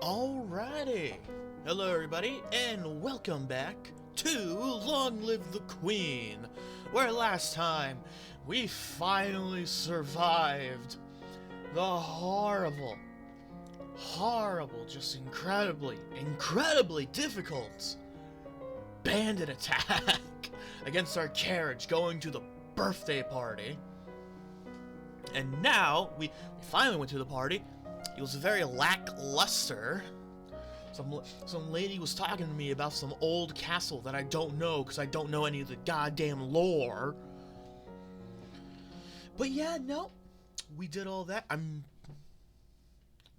Alrighty! Hello everybody, and welcome back to Long Live the Queen, where last time we finally survived the horrible, just incredibly difficult bandit attack against our carriage going to the birthday party. And now, we finally went to the party. It was very lackluster. Some lady was talking to me about some old castle that I don't know because I don't know any of the goddamn lore. But yeah, no, we did all that.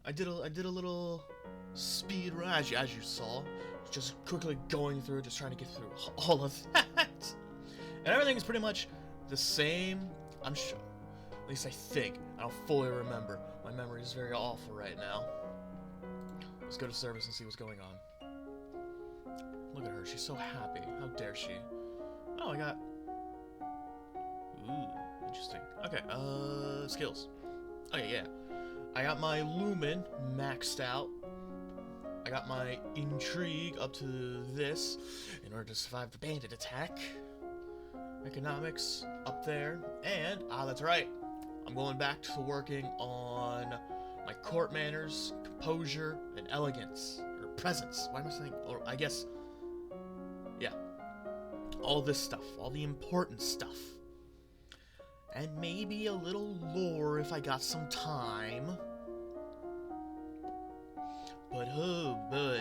I did a little speed run as you saw, just quickly going through, just trying to get through all of that. And everything is pretty much the same. I'm sure. At least I think. I don't fully remember. My memory is very awful right now. Let's go to service and see what's going on. Look at her. She's so happy. How dare she? Oh, I got... Ooh, interesting. Okay, skills. Okay, yeah. I got my Lumen maxed out. I got my Intrigue up to this in order to survive the bandit attack. Economics up there. And, that's right. I'm going back to working on my court manners, composure, and elegance. Or presence. Why am I saying? Or I guess... Yeah. All this stuff. All the important stuff. And maybe a little lore if I got some time. But oh boy.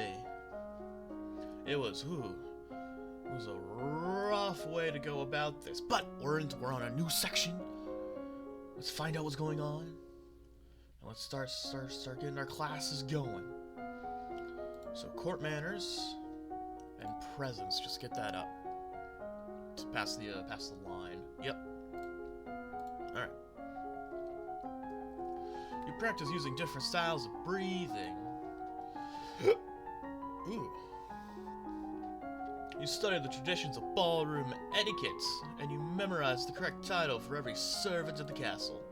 It was a rough way to go about this. But we're on a new section. Let's find out what's going on, and let's start getting our classes going. So court manners and presence, just get that up to pass the line. Yep. All right. You practice using different styles of breathing. Ooh. You study the traditions of ballroom etiquette, and you memorize the correct title for every servant of the castle.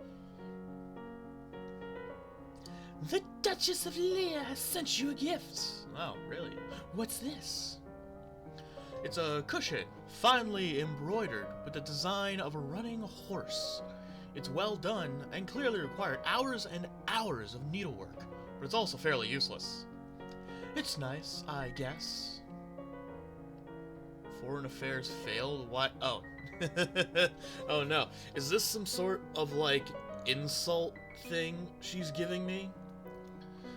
The Duchess of Lear has sent you a gift. Oh, really? What's this? It's a cushion, finely embroidered with the design of a running horse. It's well done and clearly required hours and hours of needlework, but it's also fairly useless. It's nice, I guess. Foreign affairs failed? What? Oh. Oh no. Is this some sort of, like, insult thing she's giving me?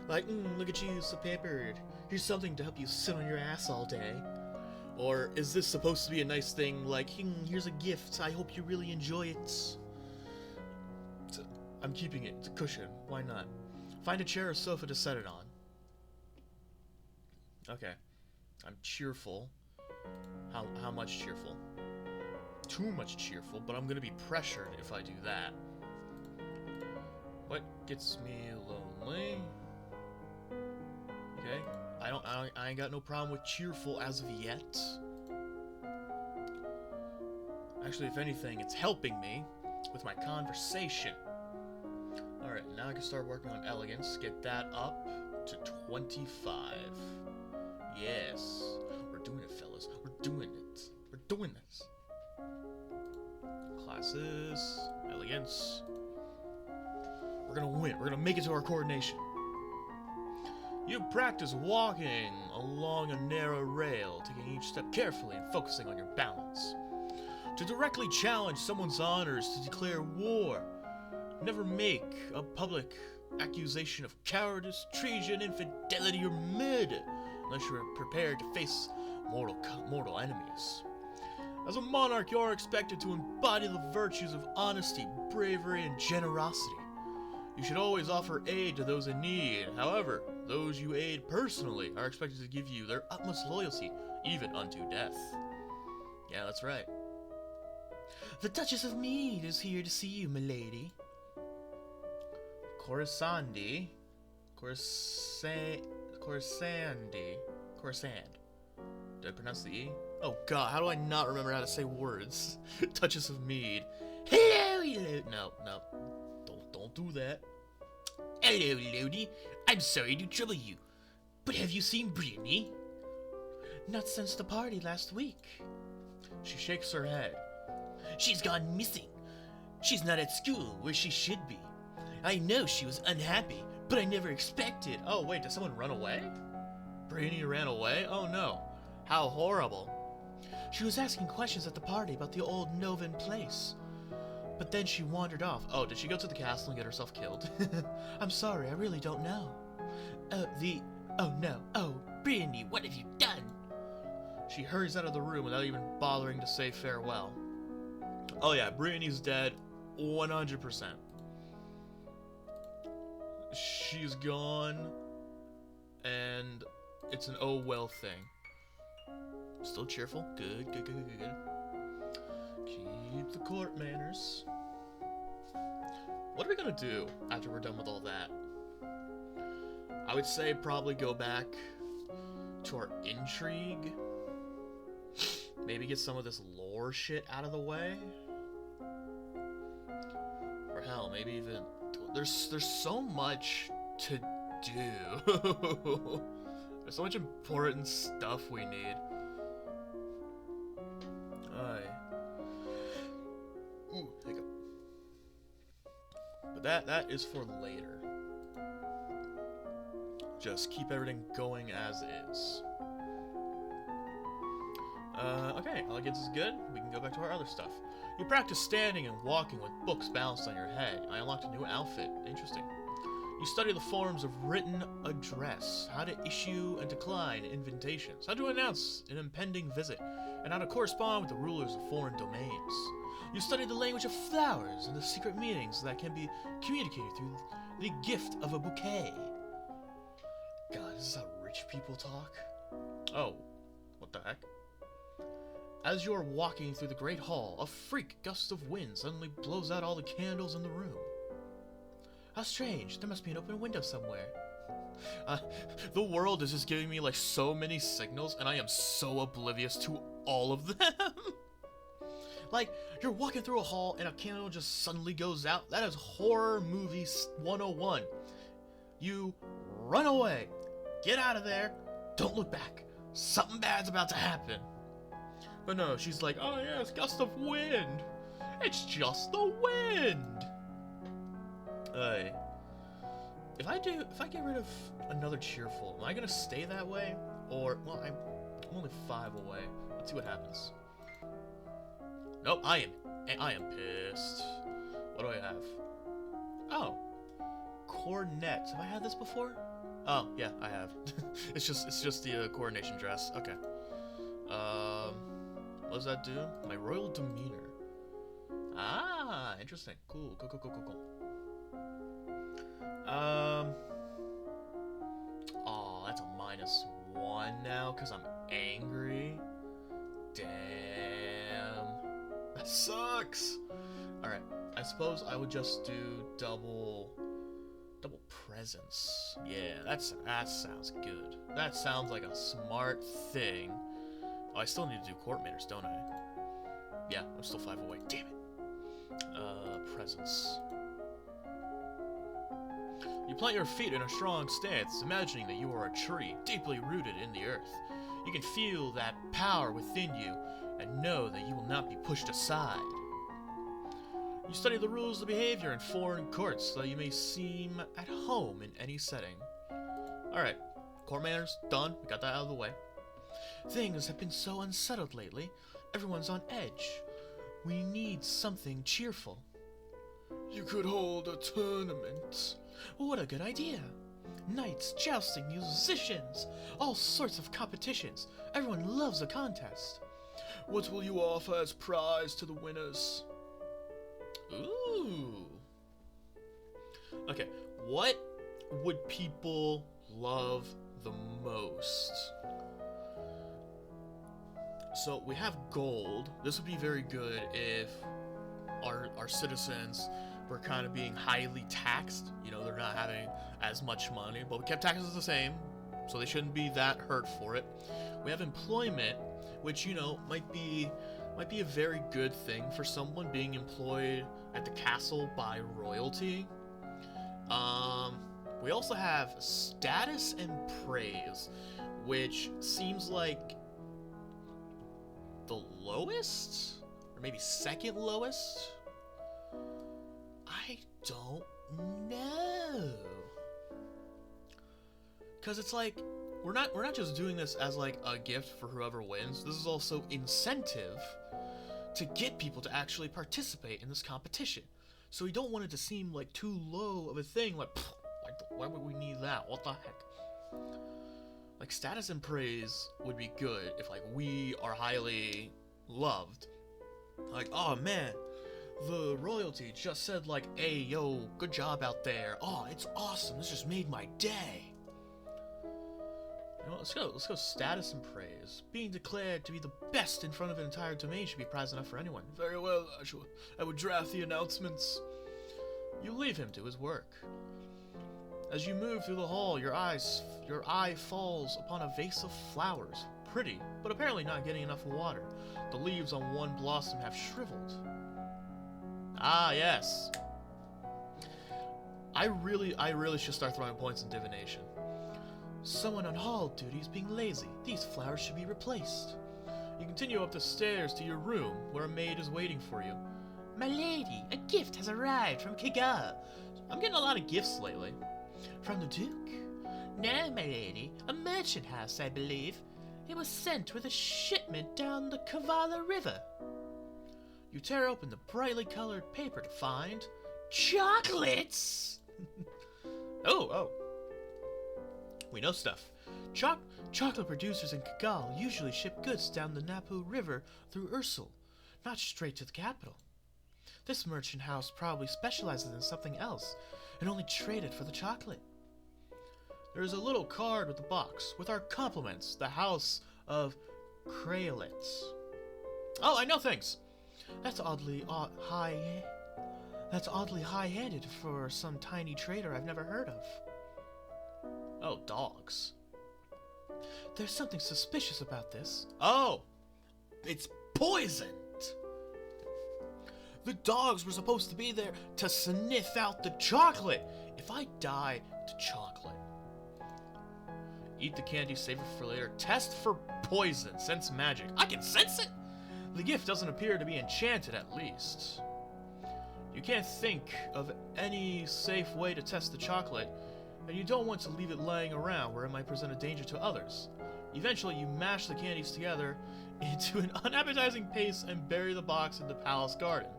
Like, look at you, so pampered. Here's something to help you sit on your ass all day. Or is this supposed to be a nice thing, like, here's a gift, I hope you really enjoy it. I'm keeping it. It's a cushion. Why not? Find a chair or sofa to set it on. Okay. I'm cheerful. How much cheerful? Too much cheerful, but I'm gonna be pressured if I do that. What gets me lonely? Okay, I ain't got no problem with cheerful as of yet. Actually, if anything, it's helping me with my conversation. Alright, now I can start working on elegance. Get that up to 25. Yes. We're doing it, fellas. We're doing it. We're doing this. Classes. Elegance. We're gonna win. We're gonna make it to our coronation. You practice walking along a narrow rail, taking each step carefully and focusing on your balance. To directly challenge someone's honors, to declare war. Never make a public accusation of cowardice, treason, infidelity, or murder, unless you are prepared to face mortal enemies. As a monarch, you are expected to embody the virtues of honesty, bravery, and generosity. You should always offer aid to those in need. However, those you aid personally are expected to give you their utmost loyalty, even unto death. Yeah, that's right. The Duchess of Mead is here to see you, milady. Corisande. Corisand. Did I pronounce the E? Oh god, how do I not remember how to say words? Duchess of Mead. Hello. No. Don't do that. Hello, Lodi. I'm sorry to trouble you. But have you seen Brittany? Not since the party last week. She shakes her head. She's gone missing. She's not at school where she should be. I know she was unhappy, but I never expected. Oh wait, did someone run away? Brittany ran away? Oh no. How horrible. She was asking questions at the party about the old Novan place. But then she wandered off. Oh, did she go to the castle and get herself killed? I'm sorry, I really don't know. Oh no. Oh, Brittany, what have you done? She hurries out of the room without even bothering to say farewell. Oh yeah, Brittany's dead 100%. She's gone, and it's an oh well thing. Still cheerful? Good, good, good, good, good. Keep the court manners. What are we gonna do after we're done with all that? I would say probably go back to our intrigue. Maybe get some of this lore shit out of the way. Or hell, maybe even... There's so much to do. There's so much important stuff we need. Ooh, hiccup. But that is for later. Just keep everything going as is. Okay, elegance is good. We can go back to our other stuff. You practice standing and walking with books balanced on your head. I unlocked a new outfit. Interesting. You study the forms of written address, how to issue and decline invitations, how to announce an impending visit, and how to correspond with the rulers of foreign domains. You study the language of flowers and the secret meanings that can be communicated through the gift of a bouquet. God, this is how rich people talk. Oh, what the heck? As you are walking through the great hall, a freak gust of wind suddenly blows out all the candles in the room. How strange, there must be an open window somewhere. The world is just giving me like so many signals, and I am so oblivious to all of them. Like, you're walking through a hall and a candle just suddenly goes out. That is horror movie 101. You run away. Get out of there. Don't look back. Something bad's about to happen. But no, she's like, oh yeah, it's gust of wind. It's just the wind. If I get rid of another cheerful, am I gonna stay that way? Or, well, I'm only 5 away. Let's see what happens. Nope, I am pissed. What do I have? Oh, cornet. Have I had this before? Oh, yeah, I have. it's just the coronation dress. Okay. What does that do? My royal demeanor. Ah, interesting. Cool. Cool. Oh, that's a -1 now because I'm angry. Damn. That sucks. Alright, I suppose I would just do double presence. Yeah, that sounds good. That sounds like a smart thing. Oh, I still need to do court manners, don't I? Yeah, I'm still 5 away. Damn it. Presence. You plant your feet in a strong stance, imagining that you are a tree, deeply rooted in the earth. You can feel that power within you, and know that you will not be pushed aside. You study the rules of behavior in foreign courts, so that you may seem at home in any setting. Alright, court manners, done. We got that out of the way. Things have been so unsettled lately. Everyone's on edge. We need something cheerful. You could hold a tournament. What a good idea. Knights, jousting, musicians, all sorts of competitions. Everyone loves a contest. What will you offer as prize to the winners? Ooh. Okay, what would people love the most? So we have gold. This would be very good if our citizens were kind of being highly taxed. You know, they're not having as much money, but we kept taxes the same, so they shouldn't be that hurt for it. We have employment, which, you know, might be a very good thing for someone being employed at the castle by royalty. We also have status and praise, which seems like the lowest? Or maybe second lowest? I don't know. Cause it's like we're not just doing this as like a gift for whoever wins. This is also incentive to get people to actually participate in this competition. So we don't want it to seem like too low of a thing, like why would we need that? What the heck? Like status and praise would be good if like we are highly loved. Like, oh man, the royalty just said like, hey yo, good job out there. Oh, it's awesome. This just made my day. You know, let's go status and praise. Being declared to be the best in front of an entire domain should be prize enough for anyone. Very well, I would draft the announcements. You leave him to his work. As you move through the hall, your eye falls upon a vase of flowers. Pretty, but apparently not getting enough water. The leaves on one blossom have shriveled. Ah, yes. I really should start throwing points in divination. Someone on hall duty is being lazy. These flowers should be replaced. You continue up the stairs to your room, where a maid is waiting for you. My lady, a gift has arrived from Kigal. I'm getting a lot of gifts lately. From the Duke? No, my lady. A merchant house, I believe. It was sent with a shipment down the Kavala River. You tear open the brightly colored paper to find... chocolates! Oh. We know stuff. Chocolate producers in Kigal usually ship goods down the Napu River through Ursul, not straight to the capital. This merchant house probably specializes in something else, and only traded for the chocolate. There is a little card with the box, with our compliments, the House of Kralets. Oh, I know things! That's oddly high-handed for some tiny trader I've never heard of. Oh, dogs. There's something suspicious about this. Oh! It's poisoned! The dogs were supposed to be there to sniff out the chocolate. If I die to chocolate. Eat the candy, save it for later. Test for poison. Sense magic. I can sense it! The gift doesn't appear to be enchanted, at least. You can't think of any safe way to test the chocolate, and you don't want to leave it laying around where it might present a danger to others. Eventually, you mash the candies together into an unappetizing paste and bury the box in the palace garden.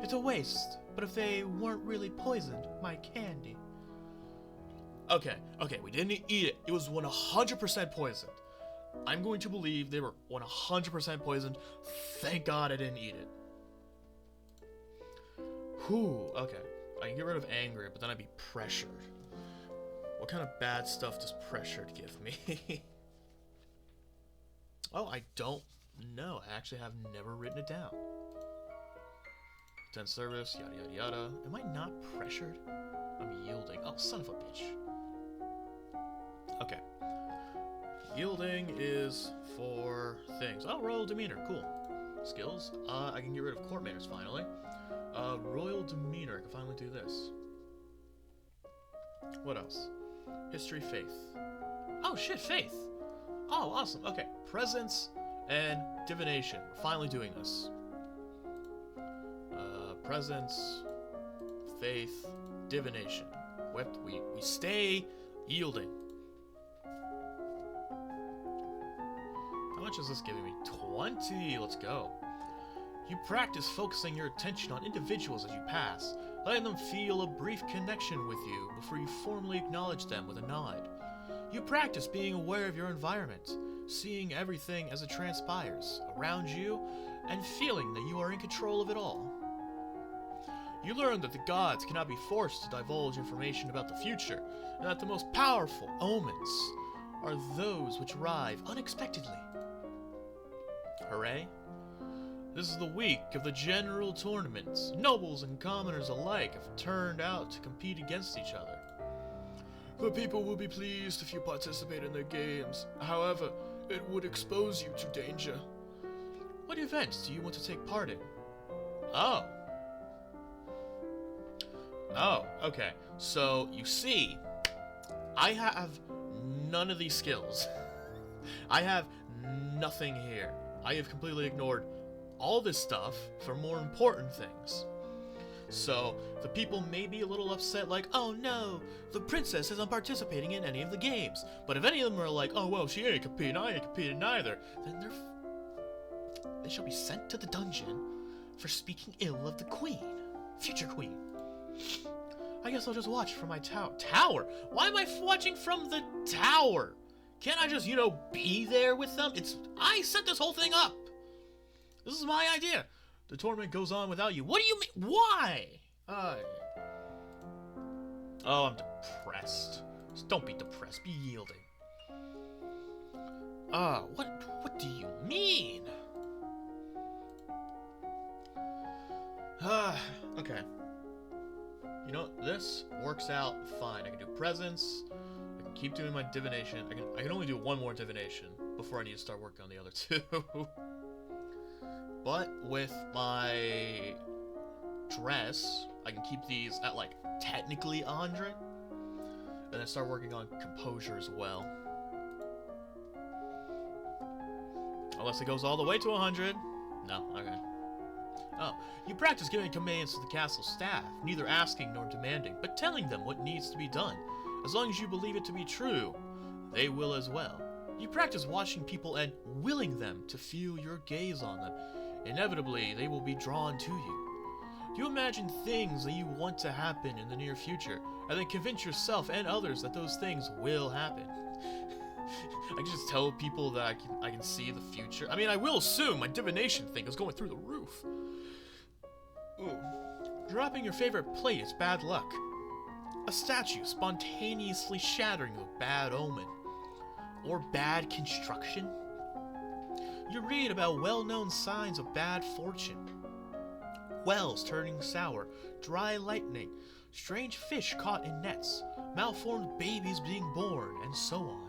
It's a waste, but if they weren't really poisoned, my candy. Okay, we didn't eat it. It was 100% poisoned. I'm going to believe they were 100% poisoned. Thank God I didn't eat it. Whew, okay. I can get rid of anger, but then I'd be pressured. What kind of bad stuff does pressured give me? Oh, I don't know. I actually have never written it down. 10 service, yada yada yada. Am I not pressured? I'm yielding. Oh, son of a bitch. Okay. Yielding is for things. Oh, royal demeanor. Cool. Skills. I can get rid of court manners finally. Royal demeanor. I can finally do this. What else? History, faith. Oh shit, faith. Oh, awesome. Okay. Presence and divination. We're finally doing this. Presence, faith, divination. We stay yielding. How much is this giving me? 20. Let's go. You practice focusing your attention on individuals as you pass, letting them feel a brief connection with you before you formally acknowledge them with a nod. You practice being aware of your environment, seeing everything as it transpires around you, and feeling that you are in control of it all. You learn that the gods cannot be forced to divulge information about the future, and that the most powerful omens are those which arrive unexpectedly. Hooray! This is the week of the general tournaments. Nobles and commoners alike have turned out to compete against each other. The people will be pleased if you participate in their games. However, it would expose you to danger. What events do you want to take part in? Oh. Oh, okay. So, you see, I have none of these skills. I have nothing here. I have completely ignored all this stuff for more important things. So, the people may be a little upset, like, oh no, the princess isn't participating in any of the games. But if any of them are like, oh well, she ain't competing, I ain't competing either, then they shall be sent to the dungeon for speaking ill of the queen. Future queen. I guess I'll just watch from my tower. Why am I watching from the tower? Can't I just, be there with them? I set this whole thing up. This is my idea. The tournament goes on without you. What do you mean? Why? Oh, I'm depressed. Just don't be depressed. Be yielding. What do you mean? Okay. You know, this works out fine. I can do presents. I can keep doing my divination. I can only do one more divination before I need to start working on the other two. But with my dress, I can keep these at, like, technically 100. And then start working on composure as well. Unless it goes all the way to 100. No, okay. Oh, you practice giving commands to the castle staff, neither asking nor demanding, but telling them what needs to be done. As long as you believe it to be true, they will as well. You practice watching people and willing them to feel your gaze on them. Inevitably, they will be drawn to you. You imagine things that you want to happen in the near future, and then convince yourself and others that those things will happen. I can just tell people that I can see the future. I mean, I will assume my divination thing is going through the roof. Ooh. Dropping your favorite plate is bad luck. A statue spontaneously shattering a bad omen. Or bad construction. You read about well-known signs of bad fortune. Wells turning sour, dry lightning, strange fish caught in nets, malformed babies being born, and so on.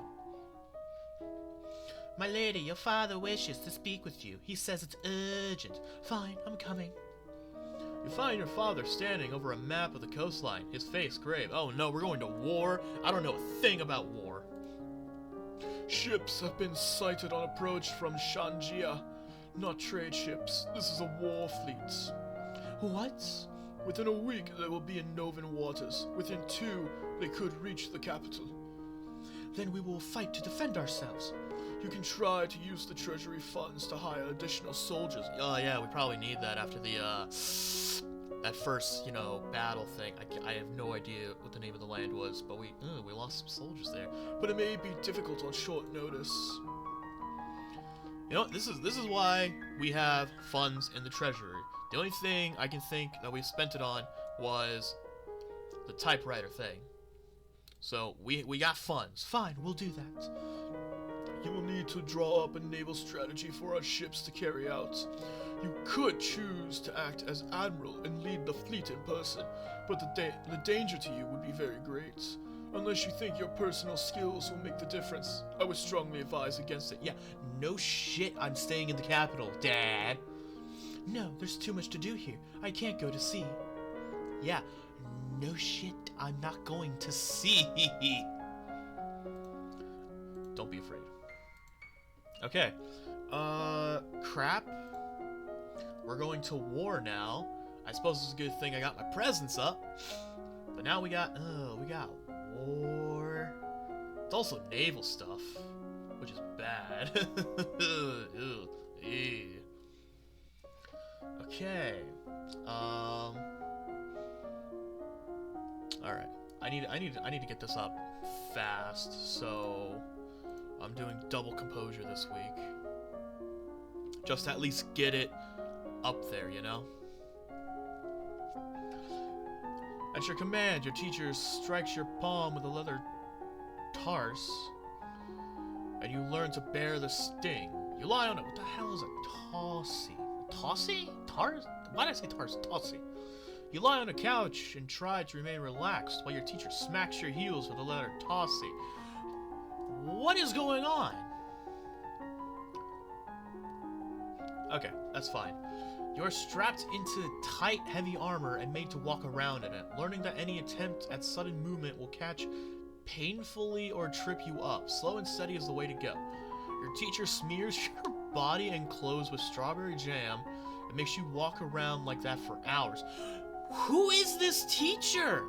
My lady, your father wishes to speak with you. He says it's urgent. Fine, I'm coming. You find your father standing over a map of the coastline, his face grave. Oh no, we're going to war? I don't know a thing about war. Ships have been sighted on approach from Shanjia. Not trade ships. This is a war fleet. What? Within a week, they will be in Novan waters. Within 2, they could reach the capital. Then we will fight to defend ourselves. You can try to use the treasury funds to hire additional soldiers. Oh yeah, we probably need that after the, that first, battle thing. I have no idea what the name of the land was, but we lost some soldiers there. But it may be difficult on short notice. This is why we have funds in the treasury. The only thing I can think that we spent it on was the typewriter thing. So we got funds. Fine, we'll do that. You will need to draw up a naval strategy for our ships to carry out. You could choose to act as admiral and lead the fleet in person, but the danger to you would be very great. Unless you think your personal skills will make the difference, I would strongly advise against it. Yeah, no shit, I'm staying in the capital, Dad. No, there's too much to do here. I can't go to sea. Yeah, no shit, I'm not going to sea. Don't be afraid. Okay. Crap. We're going to war now. I suppose it's a good thing I got my presents up. But now we got war. It's also naval stuff, which is bad. Okay. Alright. I need to get this up fast, so I'm doing double composure this week. Just to at least get it up there, At your command, your teacher strikes your palm with a leather tarse, and you learn to bear the sting. You lie on it. What the hell is a tossy? Tossy? Tars? Why did I say tars? Tossy. You lie on a couch and try to remain relaxed while your teacher smacks your heels with a letter tossy. What is going on? Okay, that's fine. You're strapped into tight, heavy armor and made to walk around in it, learning that any attempt at sudden movement will catch painfully or trip you up. Slow and steady is the way to go. Your teacher smears your body and clothes with strawberry jam and makes you walk around like that for hours. Who is this teacher?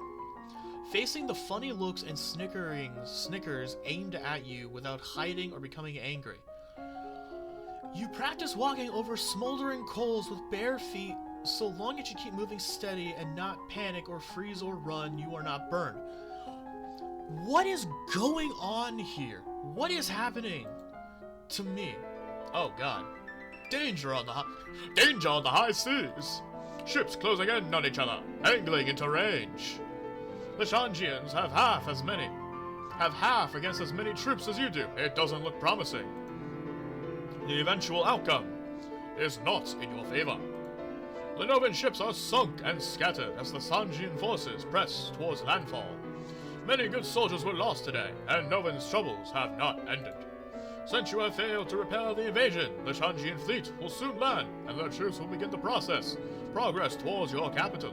Facing the funny looks and snickers aimed at you without hiding or becoming angry. You practice walking over smoldering coals with bare feet so long as you keep moving steady and not panic or freeze or run, you are not burned. What is going on here? What is happening to me? Oh god. Danger on the high seas. Ships closing in on each other, angling into range. The Shanjians have half against as many troops as you do. It doesn't look promising. The eventual outcome is not in your favor. The Novan ships are sunk and scattered as the Sanjian forces press towards landfall. Many good soldiers were lost today, and Novan's troubles have not ended. Since you have failed to repel the invasion, the Shanjian fleet will soon land, and their troops will begin to progress towards your capital.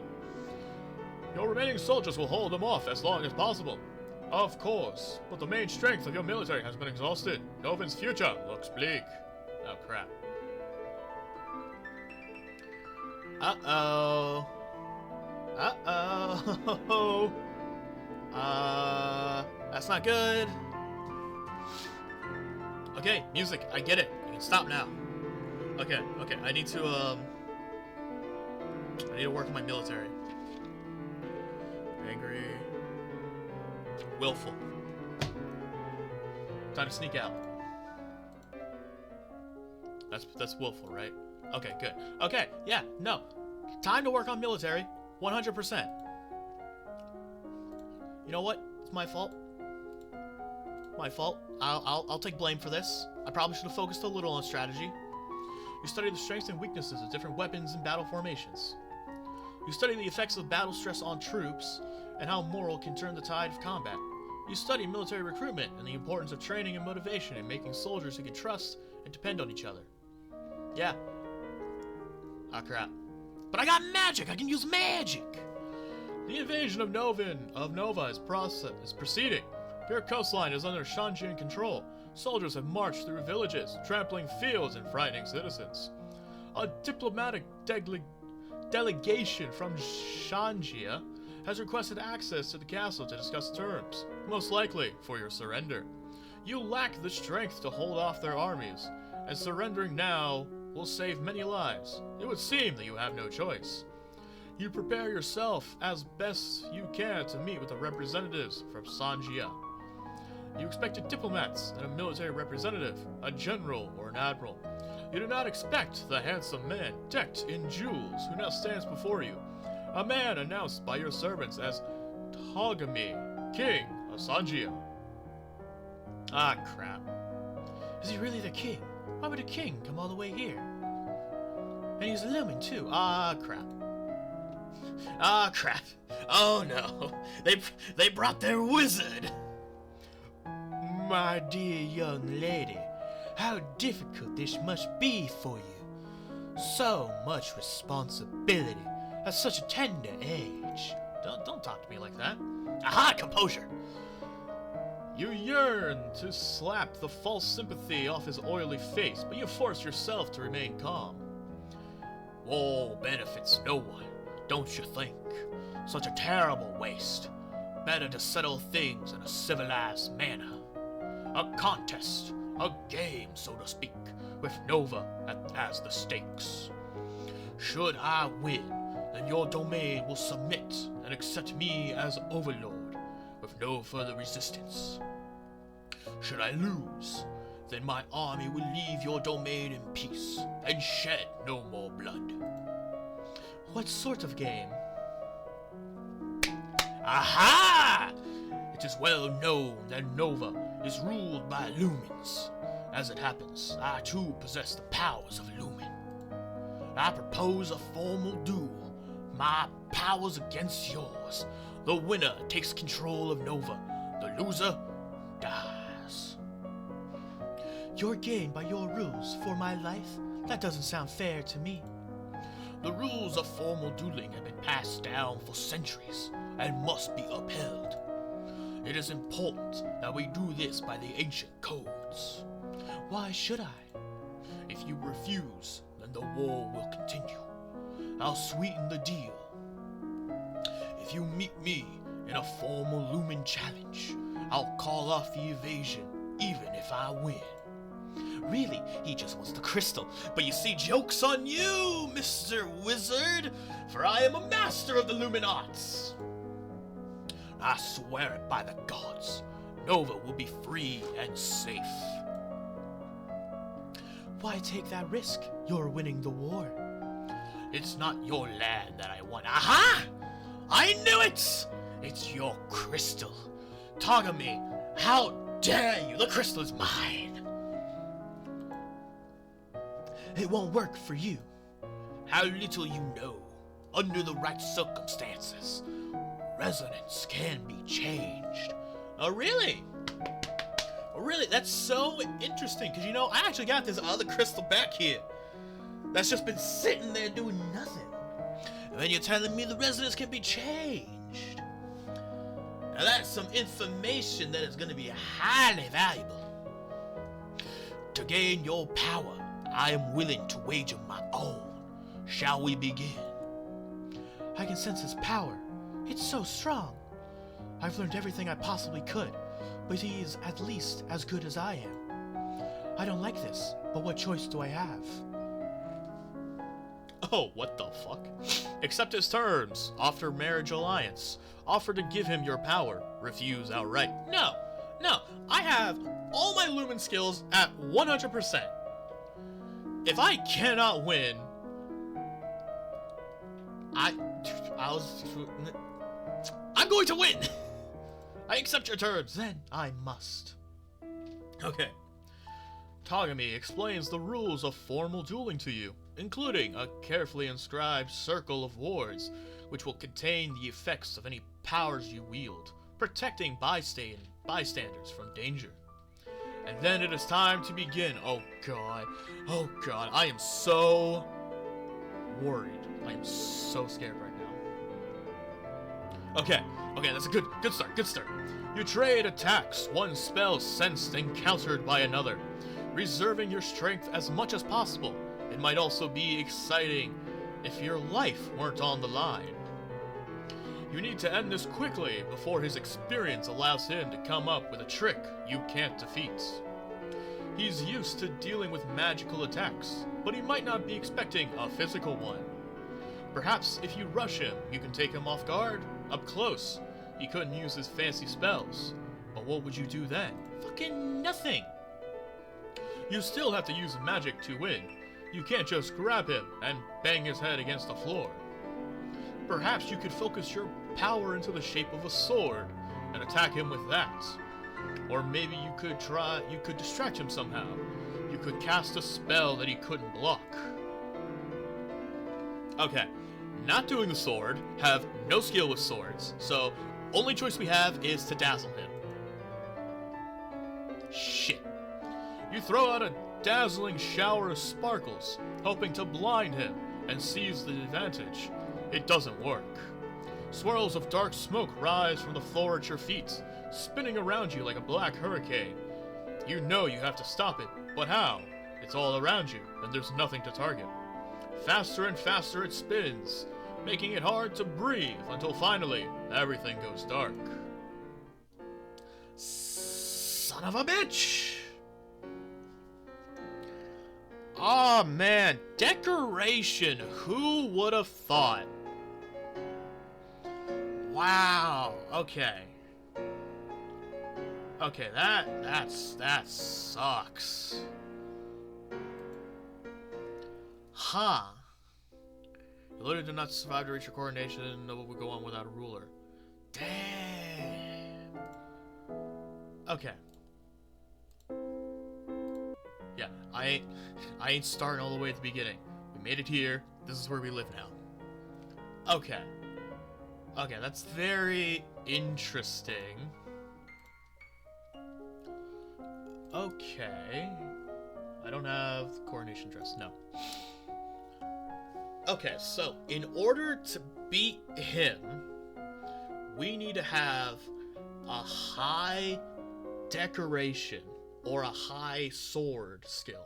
Your remaining soldiers will hold them off as long as possible. Of course, but the main strength of your military has been exhausted. Novan's future looks bleak. Oh crap. Uh-oh. Uh-oh. That's not good. Okay, music, I get it. You can stop now. Okay, I need to work on my military. Angry. Willful. Time to sneak out. That's willful, right? Okay, good. Okay, yeah, no. Time to work on military. 100%. You know what? It's my fault. My fault. I'll take blame for this. I probably should have focused a little on strategy. You study the strengths and weaknesses of different weapons and battle formations. You study the effects of battle stress on troops and how moral can turn the tide of combat. You study military recruitment and the importance of training and motivation in making soldiers who can trust and depend on each other. Yeah. Ah, crap. But I got magic! I can use magic! The invasion of Nova is proceeding. Your coastline is under Shanjian control. Soldiers have marched through villages, trampling fields and frightening citizens. A diplomatic delegation from Shanjia has requested access to the castle to discuss terms, most likely for your surrender. You lack the strength to hold off their armies, and surrendering now will save many lives. It would seem that you have no choice. You prepare yourself as best you can to meet with the representatives from Sanjia. You expected diplomats and a military representative, a general or an admiral. You do not expect the handsome man decked in jewels who now stands before you, a man announced by your servants as Tagami, king of Sanjia. Ah, crap. Is he really the king? Why would a king come all the way here? And he's a lumen too. Ah, crap. Ah, crap. Oh no. They brought their wizard. My dear young lady, how difficult this must be for you. So much responsibility at such a tender age. Don't talk to me like that. Aha, composure. You yearn to slap the false sympathy off his oily face, but you force yourself to remain calm. War benefits no one, don't you think? Such a terrible waste. Better to settle things in a civilized manner. A contest, a game, so to speak, with Nova as the stakes. Should I win, then your domain will submit and accept me as overlord, with no further resistance. Should I lose, then my army will leave your domain in peace and shed no more blood. What sort of game? Aha! It is well known that Nova is ruled by lumens. As it happens, I too possess the powers of Lumen. I propose a formal duel, my powers against yours. The winner takes control of Nova, the loser dies. Your game by your rules for my life? That doesn't sound fair to me. The rules of formal dueling have been passed down for centuries and must be upheld. It is important that we do this by the ancient codes. Why should I? If you refuse, then the war will continue. I'll sweeten the deal. If you meet me in a formal Lumen challenge, I'll call off the evasion, even if I win. Really, he just wants the crystal. But you see, joke's on you, Mr. Wizard, for I am a master of the Lumen arts. I swear it by the gods, Nova will be free and safe. Why take that risk? You're winning the war. It's not your land that I want. Aha! I knew it! It's your crystal. Tagami, how dare you? The crystal is mine. It won't work for you. How little you know. Under the right circumstances, resonance can be changed. Oh, really? Oh, really? That's so interesting, because, you know, I actually got this other crystal back here that's just been sitting there doing nothing. And then you're telling me the resonance can be changed. Now that's some information that is going to be highly valuable. To gain your power, I am willing to wager my own. Shall we begin? I can sense his power. It's so strong. I've learned everything I possibly could, but he is at least as good as I am. I don't like this, but what choice do I have? Oh, what the fuck? Accept his terms. Offer marriage alliance. Offer to give him your power. Refuse outright. No, I have all my Lumen skills at 100%. If I cannot win, I'm going to win. I accept your terms. Then I must. Okay. Tagami explains the rules of formal dueling to you, including a carefully inscribed circle of wards, which will contain the effects of any powers you wield, protecting bystanders from danger. And then it is time to begin. Oh god, I am so worried. I am so scared right now. Okay, that's a good start. You trade attacks, one spell sensed and countered by another, reserving your strength as much as possible. It might also be exciting if your life weren't on the line. You need to end this quickly before his experience allows him to come up with a trick you can't defeat. He's used to dealing with magical attacks, but he might not be expecting a physical one. Perhaps if you rush him, you can take him off guard. Up close, he couldn't use his fancy spells. But what would you do then? Fucking nothing! You still have to use magic to win. You can't just grab him and bang his head against the floor. Perhaps you could focus your power into the shape of a sword and attack him with that. Or maybe you could distract him somehow. You could cast a spell that he couldn't block. Okay, not doing the sword, have no skill with swords, so only choice we have is to dazzle him. Shit. You throw out a dazzling shower of sparkles, hoping to blind him and seize the advantage. It doesn't work. Swirls of dark smoke rise from the floor at your feet, spinning around you like a black hurricane. You know you have to stop it, but how? It's all around you, and there's nothing to target. Faster and faster it spins, making it hard to breathe until finally everything goes dark. Son of a bitch! Aw, man, decoration, who would have thought? Wow, okay. Okay, that sucks. Huh. You literally did not survive to reach your coronation, and Nova would go on without a ruler. Damn. Okay. Yeah, I ain't starting all the way at the beginning. We made it here. This is where we live now. Okay. Okay, that's very interesting. Okay. I don't have the coronation dress, no. Okay, so in order to beat him, we need to have a high decoration or a high sword skill.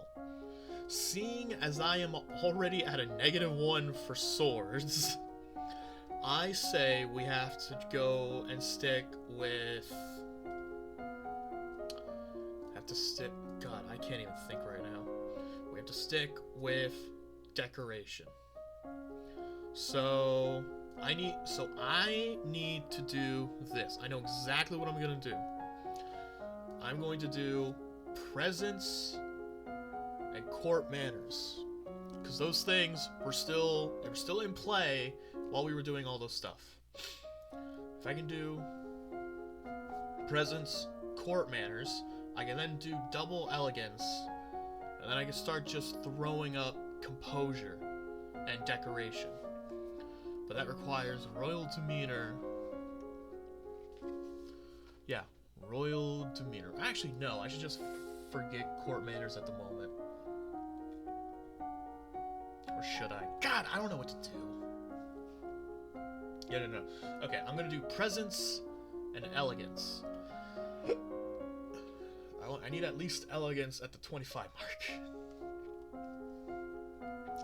Seeing as I am already at a -1 for swords, I say we have to go and stick with... God, I can't even think right now. We have to stick with decoration. So I need to do this. I know exactly what I'm gonna do. I'm going to do presence and court manners, because those things were still in play while we were doing all those stuff. If I can do presence, court manners, I can then do double elegance, and then I can start just throwing up composure and decoration. But that requires royal demeanor. Yeah, royal demeanor. Actually, no, I should just forget court manners at the moment. Or should I? God, I don't know what to do. Yeah, no. Okay, I'm gonna do presence and elegance. I need at least elegance at the 25 mark.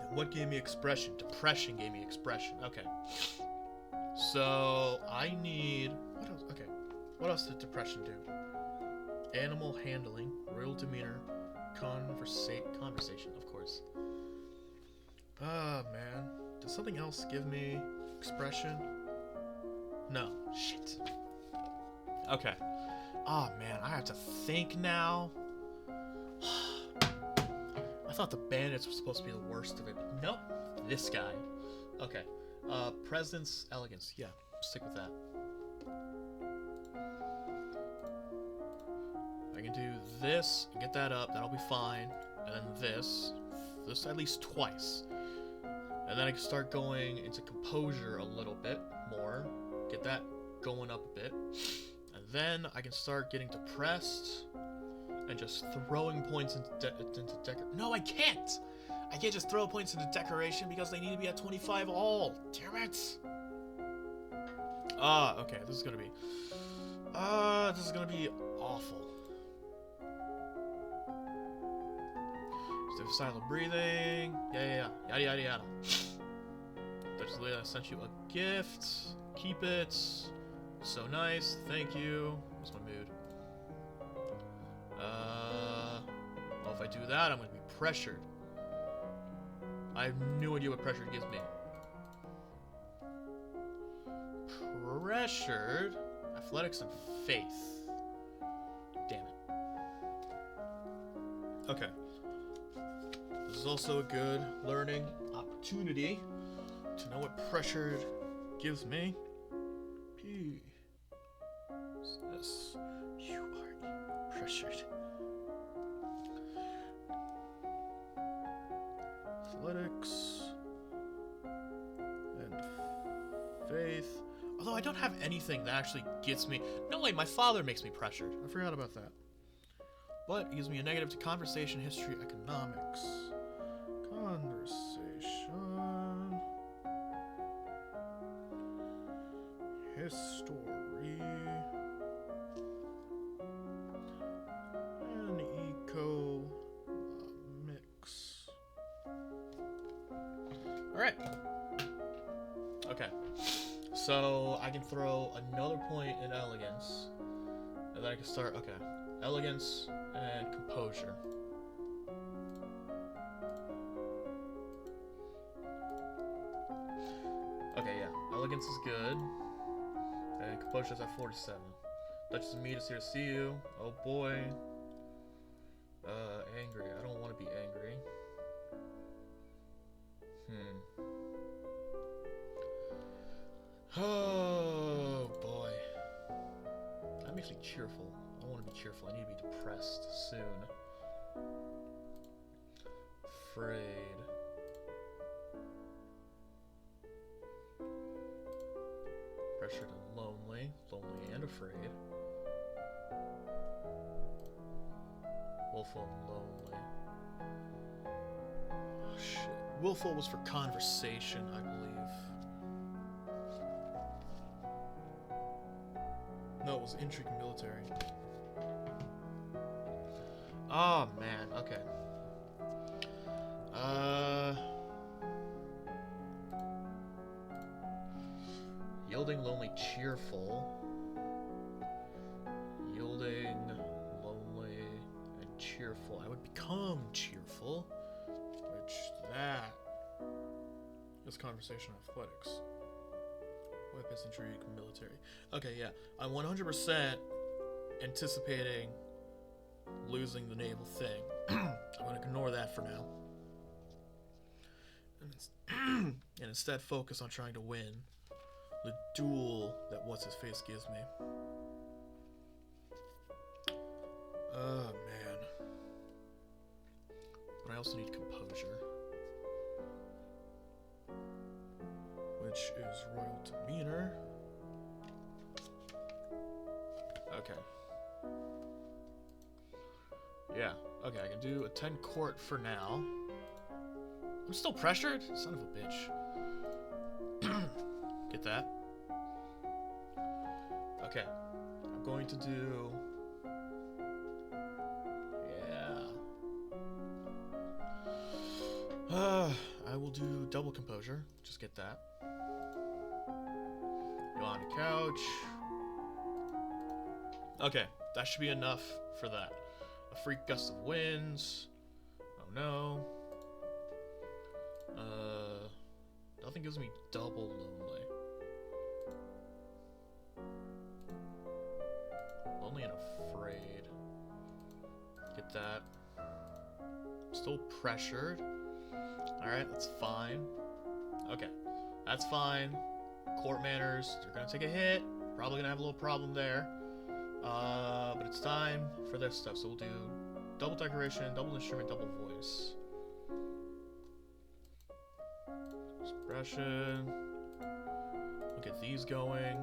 And what gave me expression? Depression gave me expression. Okay. So, I need... What else? Okay. What else did depression do? Animal handling, royal demeanor, conversation, of course. Ah, man. Does something else give me expression? No. Shit. Okay. Oh, man. I have to think now. I thought the bandits were supposed to be the worst of it. Nope. This guy. Okay. Presence, elegance. Yeah. Stick with that. I can do this and get that up. That'll be fine. And then this. This at least twice. And then I can start going into composure a little bit more. Get that going up a bit. And then I can start getting depressed and just throwing points into decoration. No, I can't! I can't just throw points into decoration because they need to be at 25 all. Damn it! Okay, this is gonna be awful. Just silent breathing. Yeah. Yada yada yada. I sent you a gift. Keep it. So nice. Thank you. What's my mood? Well, if I do that, I'm gonna be pressured. I have no idea what pressure gives me. Pressured? Athletics and faith. Damn it. Okay. This is also a good learning opportunity to know what pressured gives me. P. Says you are pressured. Athletics and faith. Although I don't have anything that actually gets me. No, wait, my father makes me pressured. I forgot about that. But it gives me a negative to conversation, history, economics. Conversation. History. And economics. Alright. Okay. So I can throw another point in elegance. And then I can start, okay. Elegance and composure. Okay, yeah. Elegance is good. And composure's at 47. Duchess of Mead is here to see you. Oh boy. Angry. I don't want to be angry. Oh boy. That makes me cheerful. I want to be cheerful. I need to be depressed soon. Afraid. Pressured and lonely. Lonely and afraid. Willful and lonely. Oh shit. Willful was for conversation, I believe. No, it was intrigue military. Oh, man, okay. Yielding, lonely, cheerful. Yielding, lonely, and cheerful. I would become cheerful, which that is conversation athletics. Weapons, intrigue, military. Okay, yeah. I'm 100% anticipating losing the naval thing. I'm going to ignore that for now. And instead focus on trying to win the duel that What's-His-Face gives me. Oh, man. But I also need composure. Which is royal demeanor. Okay. Yeah, okay, I can do attend court for now. I'm still pressured? Son of a bitch. Get that? Okay. I'm going to do... Yeah. I will do double composure. Just get that. Go on the couch. Okay, that should be enough for that. A freak gust of winds. Oh no. Nothing gives me double lonely. Lonely and afraid. Get that. Still pressured. Alright, that's fine. Okay, that's fine. Court manners, you're gonna take a hit. Probably gonna have a little problem there. But it's time for this stuff, so we'll do double decoration, double instrument, double voice. Expression. We'll get these going.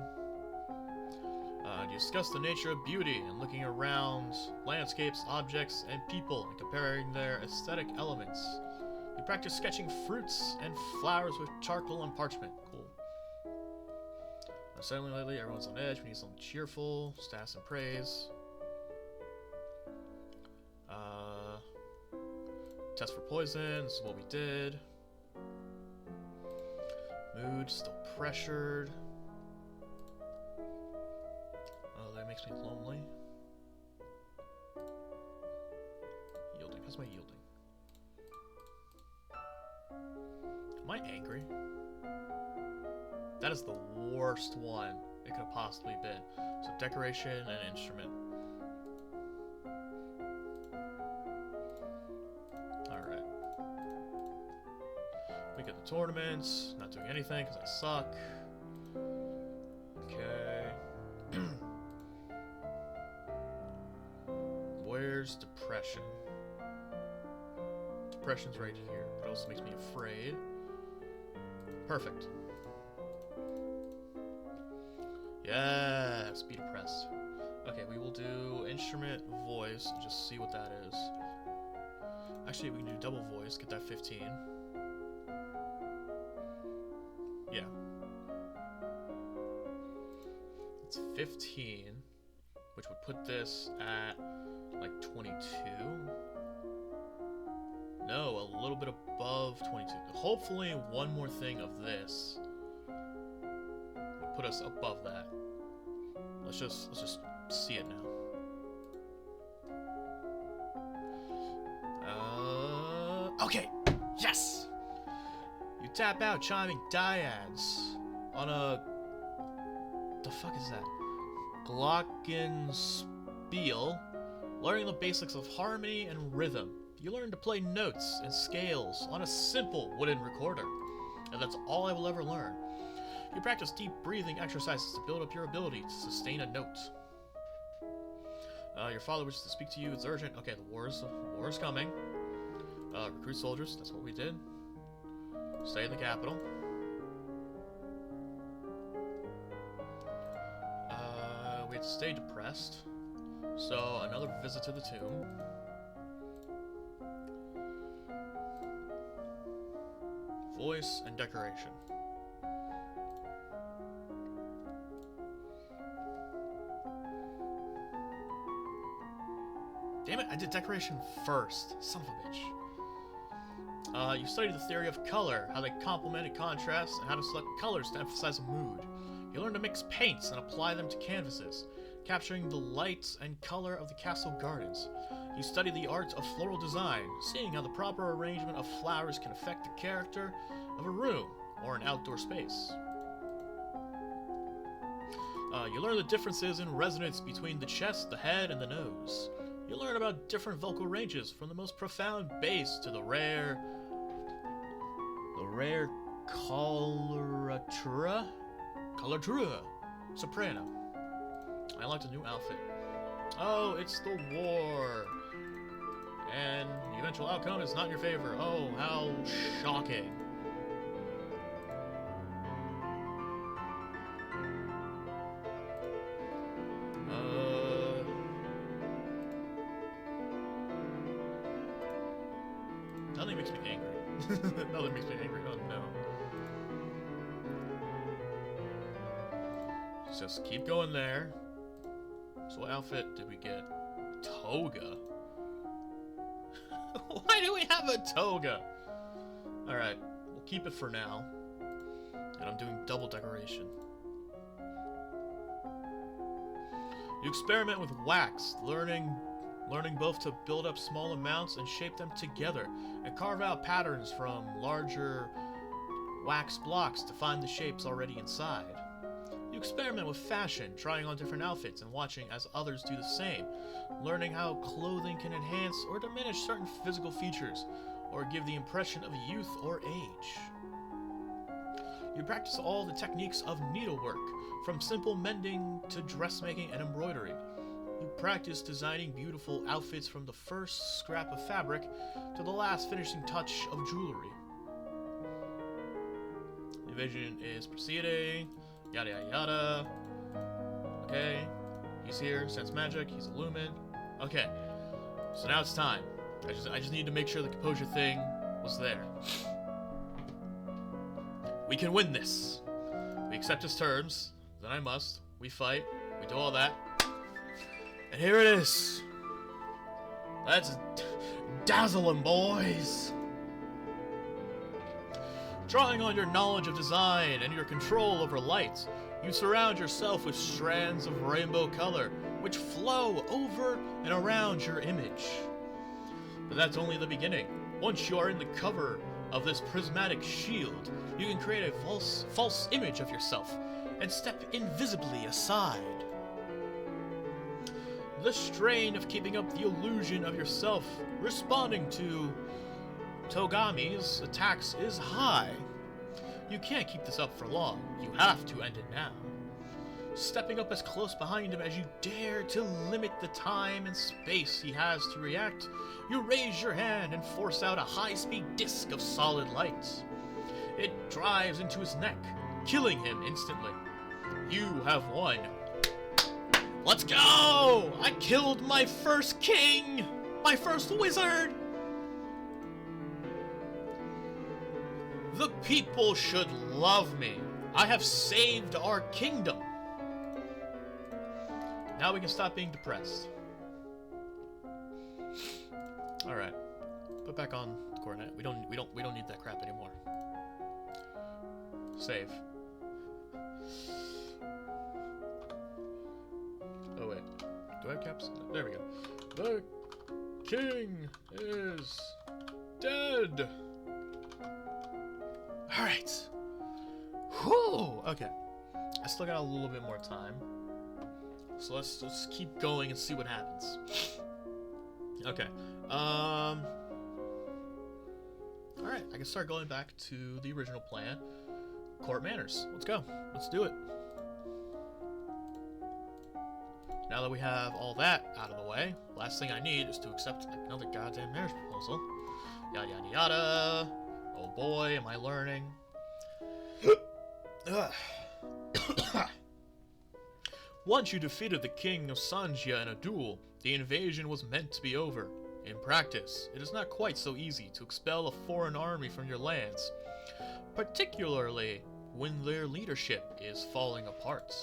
Discuss the nature of beauty and looking around landscapes, objects, and people and comparing their aesthetic elements. You practice sketching fruits and flowers with charcoal and parchment. Cool. Suddenly lately, everyone's on edge. We need something cheerful. Stats and praise. Test for poison. This is what we did. Mood still pressured. Oh, that makes me lonely. Yielding. How's my yielding? Am I angry? That is the worst one it could have possibly been. So decoration and instrument. Alright. We get the tournaments. Not doing anything because I suck. Okay. Where's depression? Depression's right here. It also makes me afraid. Perfect. Yes, be depressed. Okay, we will do instrument, voice, and just see what that is. Actually, we can do double voice, get that 15. Yeah. It's 15, which would put this at like 22. No, a little bit above 22. Hopefully one more thing of this would put us above that. Let's just see it now. Okay, yes. You tap out chiming dyads on a. The fuck is that? Glockenspiel, learning the basics of harmony and rhythm. You learn to play notes and scales on a simple wooden recorder, and that's all I will ever learn. You practice deep breathing exercises to build up your ability to sustain a note. Your father wishes to speak to you. It's urgent. Okay, the war is coming. Recruit soldiers. That's what we did. Stay in the capital. We had to stay depressed. So another visit to the tomb. Voice and decoration. Damn it, I did decoration first. Son of a bitch. You study the theory of color, how they complement and contrast, and how to select colors to emphasize a mood. You learn to mix paints and apply them to canvases, capturing the light and color of the castle gardens. You study the art of floral design, seeing how the proper arrangement of flowers can affect the character of a room or an outdoor space. You learn the differences in resonance between the chest, the head, and the nose. You learn about different vocal ranges, from the most profound bass to the rare coloratura soprano. I liked a new outfit. Oh, it's the war. And the eventual outcome is not in your favor. Oh, how shocking. Nothing makes me angry. Nothing makes me angry. Oh no. Just keep going there. So what outfit did we get? Toga. Why do we have a toga? Alright, we'll keep it for now. And I'm doing double decoration. You experiment with wax, learning both to build up small amounts and shape them together, and carve out patterns from larger wax blocks to find the shapes already inside. You experiment with fashion, trying on different outfits and watching as others do the same, learning how clothing can enhance or diminish certain physical features, or give the impression of youth or age. You practice all the techniques of needlework, from simple mending to dressmaking and embroidery. You practice designing beautiful outfits from the first scrap of fabric to the last finishing touch of jewelry. The invasion is proceeding, yada yada yada. Okay, he's here, sense magic, he's illumined. Okay, so now it's time. I just need to make sure the composure thing was there. We can win this. We accept his terms, then I must. We fight, we do all that. And here it is. Let's dazzle them, boys. Drawing on your knowledge of design and your control over light, you surround yourself with strands of rainbow color, which flow over and around your image. But that's only the beginning. Once you are in the cover of this prismatic shield, you can create a false image of yourself and step invisibly aside. The strain of keeping up the illusion of yourself responding to Togami's attacks is high. You can't keep this up for long. You have to end it now. Stepping up as close behind him as you dare to limit the time and space he has to react, you raise your hand and force out a high-speed disc of solid light. It drives into his neck, killing him instantly. You have won. Let's go! I killed my first king! My first wizard! The people should love me. I have saved our kingdom. Now we can stop being depressed. Alright. Put back on the coronet. We don't need that crap anymore. Save. Oh wait. Do I have caps? There we go. The king is dead. Alright. Whew! Okay. I still got a little bit more time. So let's just keep going and see what happens. Okay. Alright, I can start going back to the original plan. Court manners. Let's go. Let's do it. Now that we have all that out of the way, last thing I need is to accept another goddamn marriage proposal. Yada yada yada. Oh boy, am I learning. Once you defeated the king of Sanjia in a duel, the invasion was meant to be over. In practice, it is not quite so easy to expel a foreign army from your lands. particularly when their leadership is falling apart.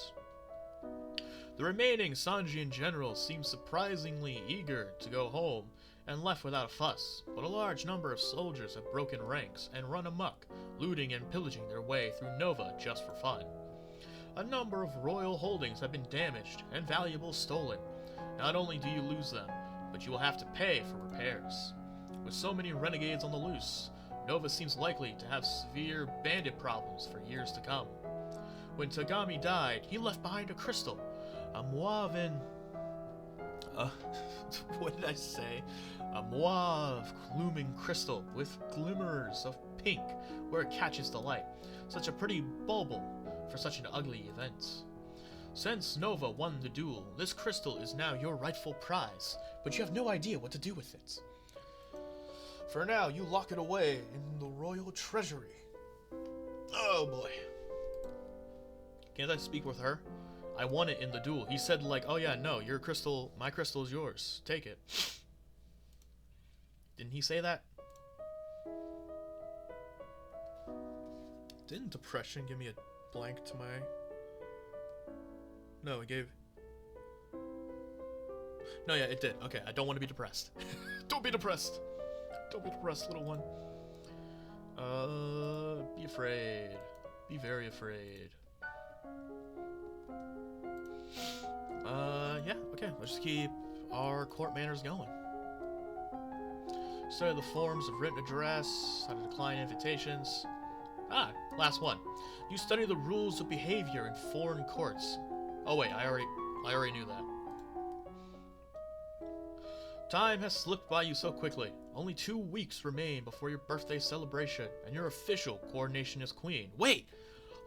The remaining Sanjian generals seem surprisingly eager to go home and left without a fuss, but a large number of soldiers have broken ranks and run amok, looting and pillaging their way through Nova just for fun. A number of royal holdings have been damaged and valuables stolen. Not only do you lose them, but you will have to pay for repairs. With so many renegades on the loose, Nova seems likely to have severe bandit problems for years to come. When Tagami died, he left behind a crystal, a mauve what did I say? A mauve glooming crystal with glimmers of pink where it catches the light. Such a pretty bauble for such an ugly event. Since Nova won the duel, this crystal is now your rightful prize, but you have no idea what to do with it. For now, you lock it away in the royal treasury. Oh boy. Can't I speak with her? I won it in the duel. He said like, oh yeah, no, your crystal, my crystal is yours. Take it. Didn't he say that? Didn't depression give me a blank to my... No, it gave... No, yeah, it did. Okay, I don't want to be depressed. Don't be depressed. Don't be depressed, little one. Be afraid. Be very afraid. Yeah, okay. Let's just keep our court manners going. Study the forms of written address, how to decline invitations. Ah, last one. You study the rules of behavior in foreign courts. Oh wait, I already knew that. Time has slipped by you so quickly. Only 2 weeks remain before your birthday celebration and your official coronation as queen. Wait!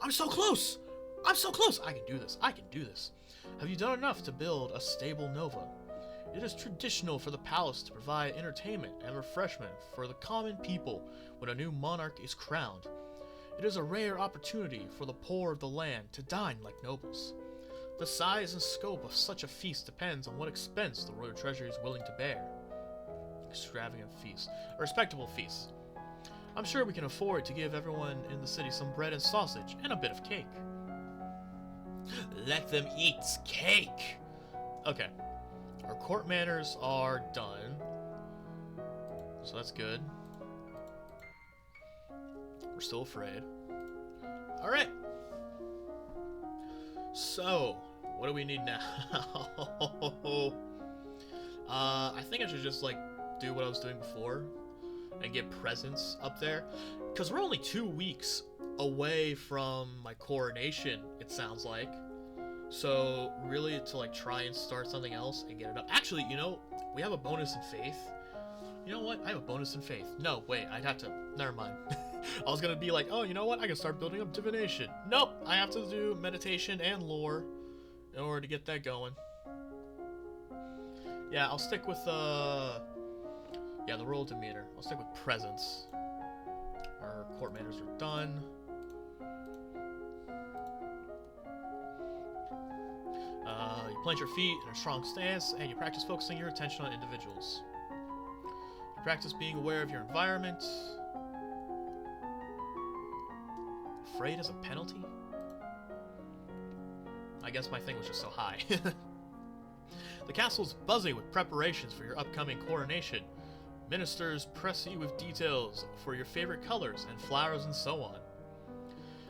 I'm so close! I'm so close! I can do this. I can do this. Have you done enough to build a stable Nova? It is traditional for the palace to provide entertainment and refreshment for the common people when a new monarch is crowned. It is a rare opportunity for the poor of the land to dine like nobles. The size and scope of such a feast depends on what expense the royal treasury is willing to bear. Extravagant feast. A respectable feast. I'm sure we can afford to give everyone in the city some bread and sausage and a bit of cake. Let them eat cake! Okay. Our court manners are done. So that's good. We're still afraid. Alright. So, what do we need now? I think I should just, like, do what I was doing before and get presents up there. Because we're only 2 weeks away from my coronation, it sounds like. So, really, to, like, try and start something else and get it up. Actually, you know, we have a bonus in faith. You know what? I have a bonus in faith. No, wait, I'd have to... Never mind. I was gonna be like, oh, you know what? I can start building up divination. Nope, I have to do meditation and lore in order to get that going. Yeah, I'll stick with, yeah, the royal demeanor. I'll stick with presence. Our court manners are done. You plant your feet in a strong stance, and you practice focusing your attention on individuals. You practice being aware of your environment. Afraid as a penalty? I guess my thing was just so high. The castle's buzzing with preparations for your upcoming coronation. Ministers press you with details for your favorite colors and flowers and so on.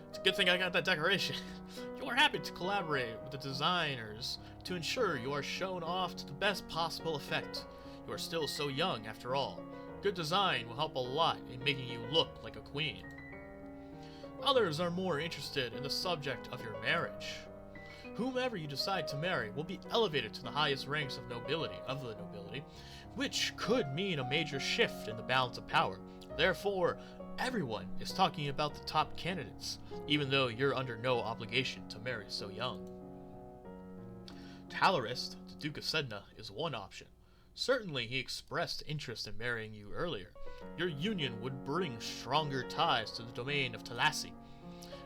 It's a good thing I got that decoration. You are happy to collaborate with the designers to ensure you are shown off to the best possible effect. You are still so young after all. Good design will help a lot in making you look like a queen. Others are more interested in the subject of your marriage. Whomever you decide to marry will be elevated to the highest ranks of the nobility, which could mean a major shift in the balance of power. Therefore, everyone is talking about the top candidates, even though you're under no obligation to marry so young. Talarist, the Duke of Sedna, is one option. Certainly he expressed interest in marrying you earlier. Your union would bring stronger ties to the domain of Talassi.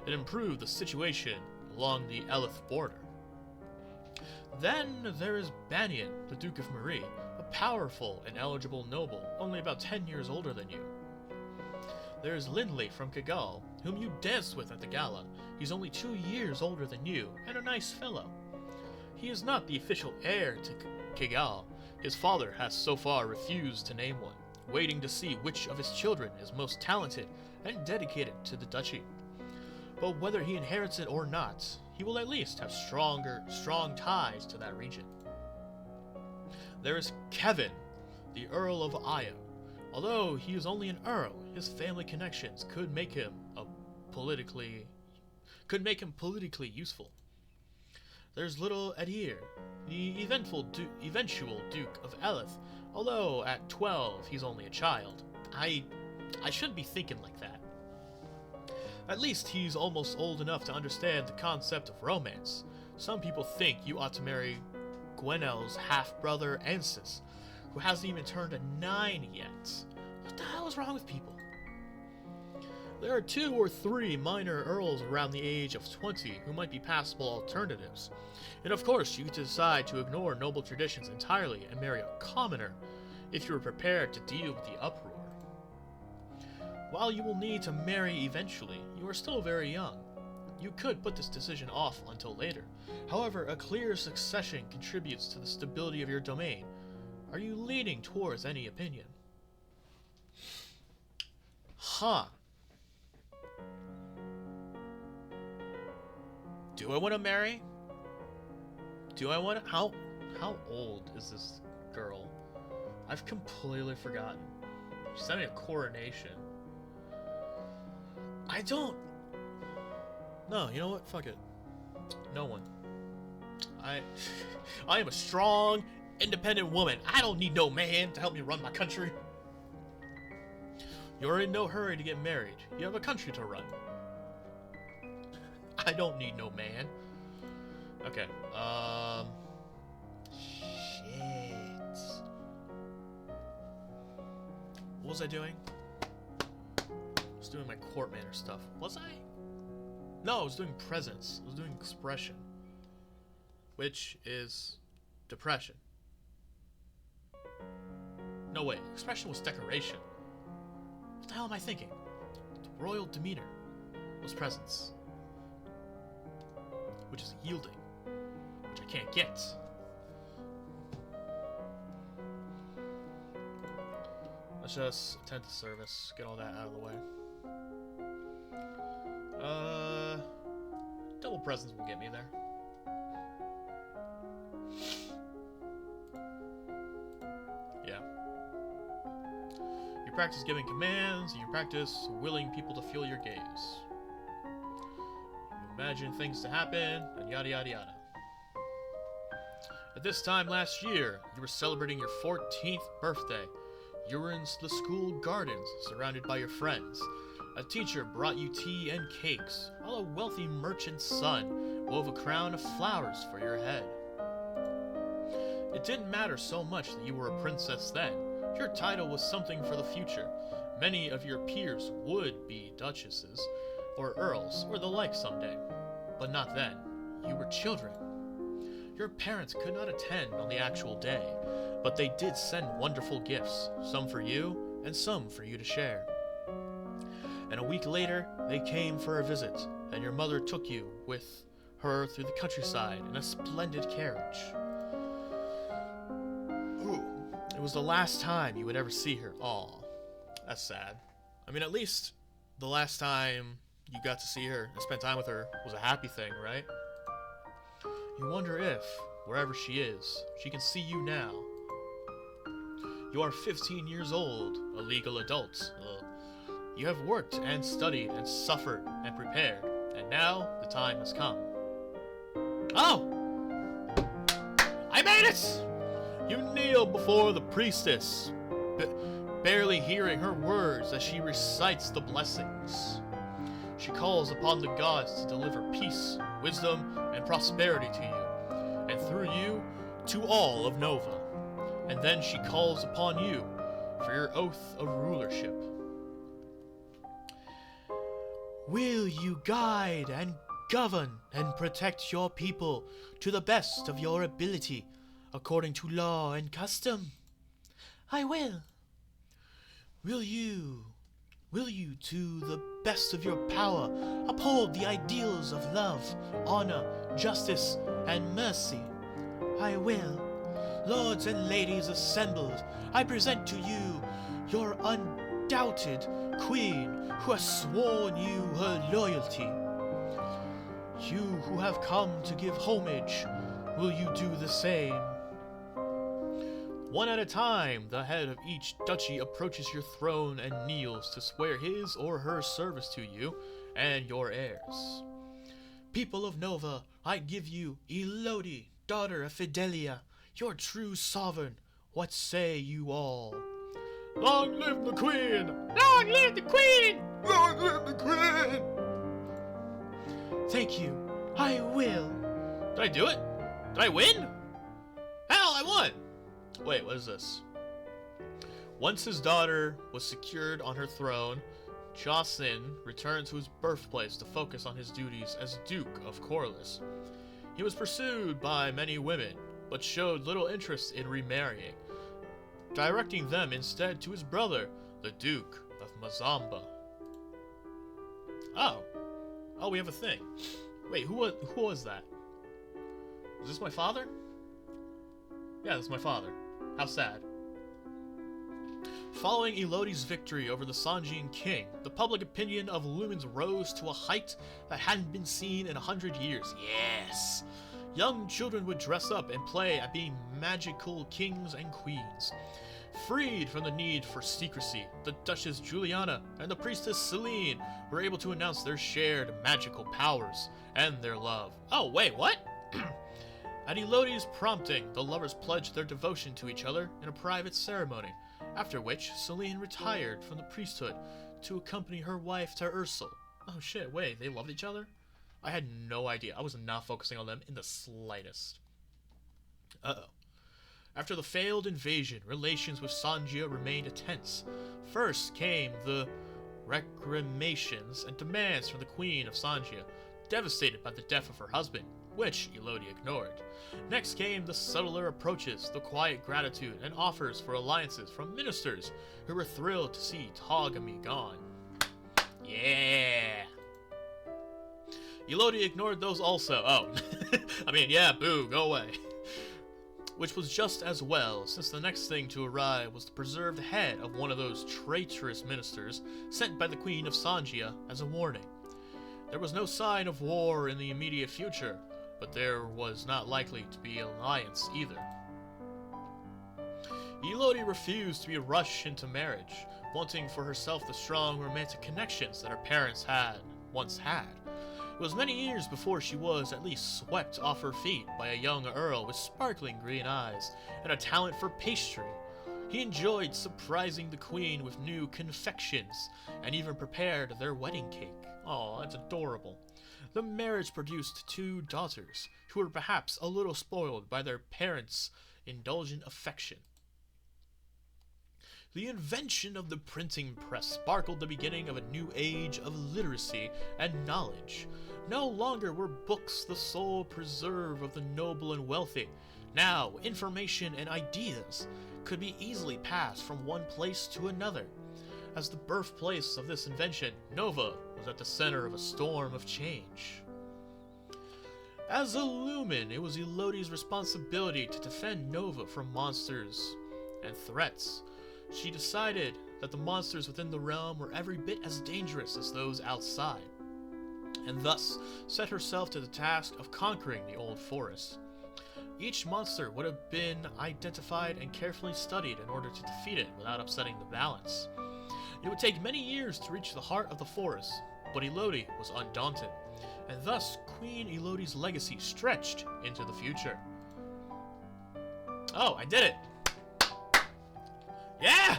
It improved the situation along the Elith border. Then there is Banyan, the Duke of Marie, a powerful and eligible noble, only about 10 years older than you. There's Lindley from Kigal, whom you danced with at the gala. He's only 2 years older than you, and a nice fellow. He is not the official heir to Kigal. His father has so far refused to name one, waiting to see which of his children is most talented and dedicated to the duchy. But whether he inherits it or not, he will at least have strong ties to that region. There is Kevin, the Earl of Io. Although he is only an earl, his family connections could make him politically useful. There's little Adir, the eventual Duke of Elith. Although at 12 he's only a child. I shouldn't be thinking like that. At least he's almost old enough to understand the concept of romance. Some people think you ought to marry Gwenel's half-brother Ansis, who hasn't even turned 9 yet. What the hell is wrong with people? There are 2 or 3 minor earls around the age of 20 who might be passable alternatives. And of course, you could decide to ignore noble traditions entirely and marry a commoner, if you are prepared to deal with the uproar. While you will need to marry eventually, you are still very young. You could put this decision off until later. However, a clear succession contributes to the stability of your domain. Are you leaning towards any opinion? Huh. Do I want to marry? Do I want to... How old is this girl? I've completely forgotten. She's having a coronation. I don't... No, you know what? Fuck it. No one. I am a strong, independent woman. I don't need no man to help me run my country. You're in no hurry to get married. You have a country to run. I don't need no man. Okay, shit. What was I doing? I was doing my court manner stuff. Was I? No, I was doing presence. I was doing expression. Which is depression. No, wait. Expression was decoration. What the hell am I thinking? The royal demeanor was presence. Which is yielding. Which I can't get. Let's just attend to service. Get all that out of the way. Double presence will get me there. Yeah. You practice giving commands, and you practice willing people to feel your gaze. You imagine things to happen, and yada yada yada. At this time last year, you were celebrating your 14th birthday. You were in the school gardens, surrounded by your friends. A teacher brought you tea and cakes, while a wealthy merchant's son wove a crown of flowers for your head. It didn't matter so much that you were a princess then. Your title was something for the future. Many of your peers would be duchesses, or earls, or the like someday. But not then. You were children. Your parents could not attend on the actual day, but they did send wonderful gifts, some for you, and some for you to share. And a week later, they came for a visit, and your mother took you with her through the countryside in a splendid carriage. Ooh, it was the last time you would ever see her. Aw, that's sad. I mean, at least the last time you got to see her and spend time with her was a happy thing, right? You wonder if, wherever she is, she can see you now. You are 15 years old, a legal adult. You have worked and studied and suffered and prepared, and now the time has come. Oh! I made it! You kneel before the priestess, barely hearing her words as she recites the blessings. She calls upon the gods to deliver peace, wisdom, and prosperity to you, and through you, to all of Nova. And then she calls upon you for your oath of rulership. Will you guide and govern and protect your people to the best of your ability, according to law and custom? I will. Will will you, to the best of your power, uphold the ideals of love, honor, justice, and mercy? I will. Lords and ladies assembled, I present to you your undoubted queen who has sworn you her loyalty. You who have come to give homage, will you do the same? One at a time, the head of each duchy approaches your throne and kneels to swear his or her service to you and your heirs. People of Nova, I give you Elodie, daughter of Fidelia, your true sovereign. What say you all? Long live the Queen! Long live the Queen! Long live the Queen! Thank you. I will. Did I do it? Did I win? Hell, I won! Wait, what is this? Once his daughter was secured on her throne, Jocelyn returned to his birthplace to focus on his duties as Duke of Corliss. He was pursued by many women, but showed little interest in remarrying, directing them instead to his brother, the Duke of Mazamba. Oh, we have a thing. Wait, who was that? Is this my father? Yeah, that's my father. How sad. Following Elodie's victory over the Sanjian king, the public opinion of Lumens rose to a height that hadn't been seen in 100 years. Yes! Young children would dress up and play at being magical kings and queens. Freed from the need for secrecy, the Duchess Juliana and the Priestess Celine were able to announce their shared magical powers and their love. Oh, wait, what? At Elodie's prompting, the lovers pledged their devotion to each other in a private ceremony, after which Celine retired from the priesthood to accompany her wife to Ursel. Oh shit, wait, they loved each other? I had no idea. I was not focusing on them in the slightest. Uh-oh. After the failed invasion, relations with Sanjia remained tense. First came the reclamations and demands from the Queen of Sanjia, devastated by the death of her husband, which Elodie ignored. Next came the subtler approaches, the quiet gratitude, and offers for alliances from ministers who were thrilled to see Togami gone. Yeah! Elodie ignored those also. Oh, I mean, yeah, boo, go away. Which was just as well, since the next thing to arrive was the preserved head of one of those traitorous ministers sent by the Queen of Sanjia as a warning. There was no sign of war in the immediate future, but there was not likely to be an alliance either. Elodie refused to be rushed into marriage, wanting for herself the strong romantic connections that her parents had once had. It was many years before she was at least swept off her feet by a young earl with sparkling green eyes and a talent for pastry. He enjoyed surprising the queen with new confections and even prepared their wedding cake. Oh, that's adorable. The marriage produced 2 daughters, who were perhaps a little spoiled by their parents' indulgent affection. The invention of the printing press sparkled the beginning of a new age of literacy and knowledge. No longer were books the sole preserve of the noble and wealthy. Now, information and ideas could be easily passed from one place to another. As the birthplace of this invention, Nova was at the center of a storm of change. As a lumen, it was Elodie's responsibility to defend Nova from monsters and threats. She decided that the monsters within the realm were every bit as dangerous as those outside, and thus set herself to the task of conquering the old forest. Each monster would have been identified and carefully studied in order to defeat it without upsetting the balance. It would take many years to reach the heart of the forest, but Elodie was undaunted, and thus Queen Elodie's legacy stretched into the future. Oh, I did it! Yeah!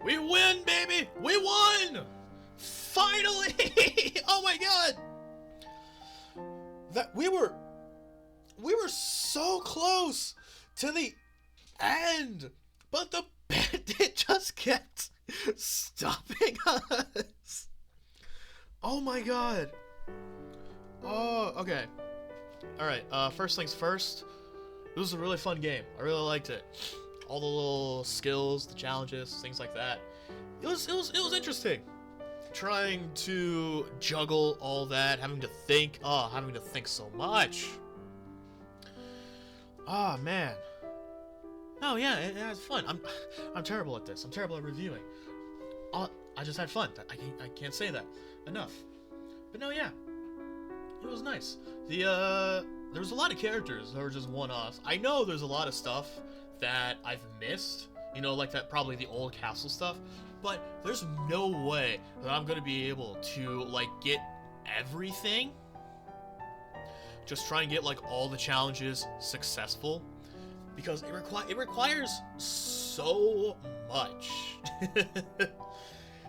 We win, baby! We won! Finally! Oh my god! That we were so close to the end, but the bandit just kept stopping us. Oh my god. Oh, okay. Alright, first things first. This was a really fun game. I really liked it. All the little skills, the challenges, things like that. It was interesting. trying to juggle all that, having to think so much. Oh man. Oh yeah, it's fun. I'm terrible at this. I'm terrible at reviewing. I just had fun. I can't say that enough. But no, yeah, it was nice. There was a lot of characters that were just one-offs. I know there's a lot of stuff that I've missed. You know, like that, probably the old castle stuff. But there's no way that I'm gonna be able to like get everything. Just try and get like all the challenges successful, because it requires so much.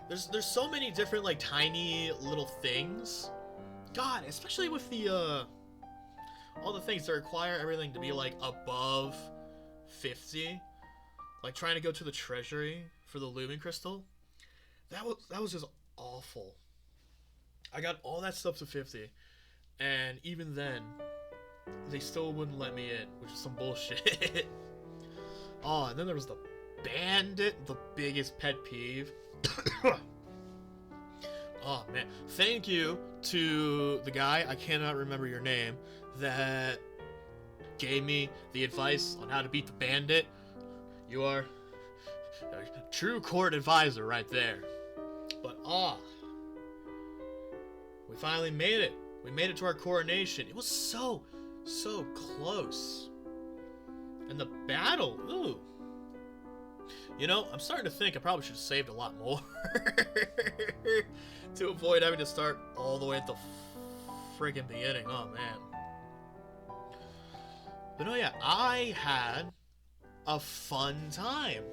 There's so many different like tiny little things. God, especially with the all the things that require everything to be like above 50. Like trying to go to the treasury for the Lumen Crystal. That was just awful. I got all that stuff to 50, and even then, they still wouldn't let me in, which is some bullshit. Oh, and then there was the bandit, the biggest pet peeve. Oh man, thank you to the guy, I cannot remember your name, that gave me the advice on how to beat the bandit. You are a true court advisor right there. But we finally made it. We made it to our coronation. It was so close. And the battle, ooh. You know, I'm starting to think I probably should have saved a lot more to avoid having to start all the way at the friggin' beginning. Oh man. But no, yeah, I had a fun time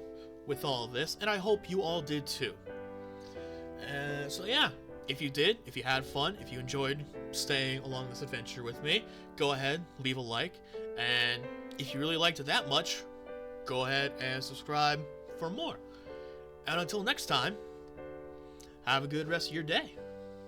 with all this, and I hope you all did too. So yeah, if you did, if you had fun, if you enjoyed staying along this adventure with me, go ahead, leave a like, and if you really liked it that much, go ahead and subscribe for more. And until next time, have a good rest of your day.